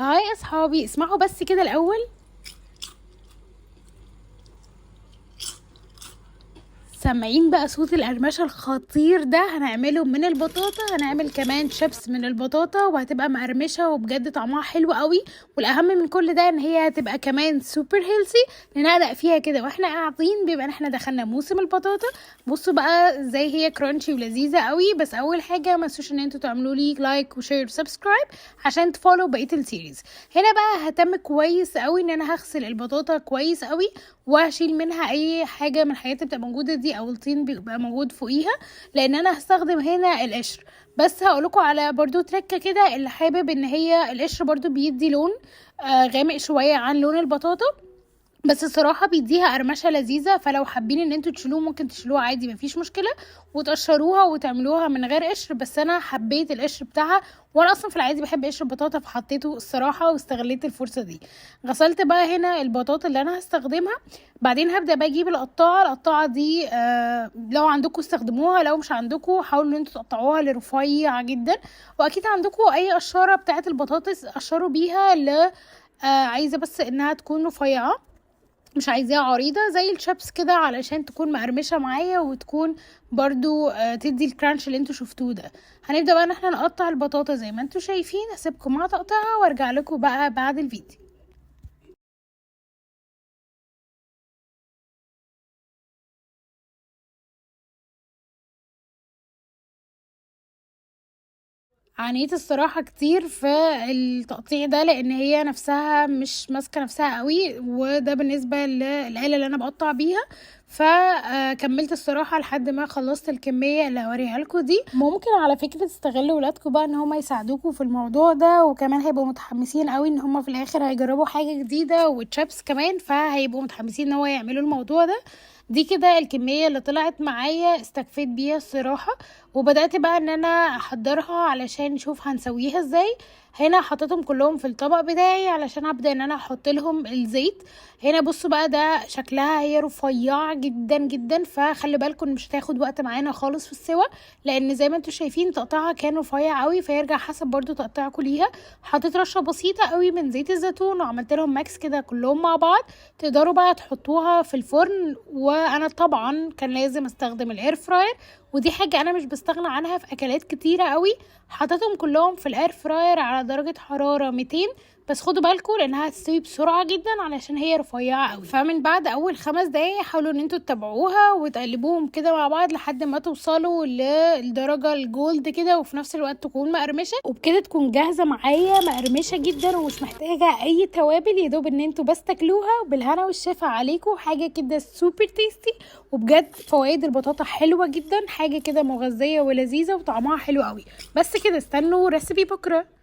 هاي اصحابي، اسمعوا بس كده الاول. سامعين بقى صوت القرمشه الخطير ده؟ هنعمله من البطاطا، هنعمل كمان شيبس من البطاطا وهتبقى مقرمشه وبجد طعمها حلو قوي. والاهم من كل ده ان هي هتبقى كمان سوبر هيلثي. ننقدق فيها كده واحنا قاعدين، بيبقى احنا دخلنا موسم البطاطا. بصوا بقى ازاي هي كرانشي ولذيذه قوي. بس اول حاجه ما تنسوش ان انتوا تعملوا لي لايك وشير وسبسكرايب عشان تفولو بقيه السيريز. هنا بقى ههتم كويس قوي ان انا هغسل البطاطا كويس قوي، وهشيل منها اي حاجه من الحاجات اللي بتبقى موجوده دي، او الطين بيبقى موجود فوقيها، لان انا هستخدم هنا القشر. بس هقولكوا على برضو تركه كده، اللي حابب ان هي القشر برضو بيدي لون غامق شويه عن لون البطاطا، بس الصراحه بيديها قرمشه لذيذه. فلو حابين ان انتوا تشيلوه ممكن تشيلوها عادي، مفيش مشكله، وتقشروها وتعملوها من غير قشر. بس انا حبيت القشر بتاعها، وانا اصلا في العادي بحب قشر البطاطا فحطيته الصراحه واستغليت الفرصه دي. غسلت بقى هنا البطاطا اللي انا هستخدمها. بعدين هبدا بقى اجيب القطاعه دي، لو عندكم استخدموها، لو مش عندكم حاولوا ان انتوا تقطعوها لرفيع جدا. واكيد عندكم اي قشاره بتاعه البطاطس قشروا بيها عايزه بس انها تكون رفيعه، مش عايزاها عريضة زي الشيبس كده، علشان تكون مقرمشة معايا وتكون برضو تدي الكرانش اللي انتوا شفتوه ده. هنبدأ بقى ان احنا نقطع البطاطا زي ما انتوا شايفين. هسيبكم مع تقطيعها وارجع لكم بقى بعد الفيديو. عانيت الصراحة كتير في التقطيع ده، لان هي نفسها مش ماسكة نفسها قوي، وده بالنسبة للآلة اللي انا بقطع بيها. فكملت الصراحة لحد ما خلصت الكمية اللي هوريها لكم دي. ممكن على فكرة تستغلوا ولادكم بقى ان هما يساعدوكم في الموضوع ده، وكمان هيبقوا متحمسين قوي ان هما في الاخر هيجربوا حاجة جديدة وتشيبس كمان، فهيبقوا متحمسين ان هو يعملوا الموضوع ده. دي كده الكمية اللي طلعت معايا، استكفيت بيها الصراحة. وبدأت بقى ان انا احضرها علشان نشوف هنسويها ازاي. هنا حطيتهم كلهم في الطبق بتاعي علشان ابدأ ان انا احط لهم الزيت. هنا بصوا بقى، ده شكلها هي رفيعة جدا جدا، فخلي بالكم مش هتاخد وقت معانا خالص في السوا، لان زي ما انتوا شايفين تقطيعها كان رفيع قوي، فيرجع حسب برضو تقطيعكم ليها. حطيت رشة بسيطة قوي من زيت الزيتون وعملت لهم ماكس كده كلهم مع بعض. تقدروا بقى تحطوها في الفرن، وانا طبعا كان لازم استخدم الاير فراير، ودي حاجة انا مش بستغنى عنها في اكلات كتيرة قوي. حطيتهم كلهم في الاير فراير على درجة حرارة 200، بس خدوا بالكم لانها هتستوي بسرعه جدا علشان هي رفيعه قوي. فمن بعد اول 5 دقايق حاولوا ان انتوا تتابعوها وتقلبوهم كده مع بعض لحد ما توصلوا للدرجه الجولد كده، وفي نفس الوقت تكون مقرمشه، وبكده تكون جاهزه معايا مقرمشه جدا ومش محتاجه اي توابل. يا دوب ان انتوا بس تاكلوها بالهنا والشفا عليكم. حاجه كده سوبر تيستي، وبجد فوائد البطاطا حلوه جدا، حاجه كده مغذيه ولذيذه وطعمها حلو قوي. بس كده استنوا ريسيبي بكره.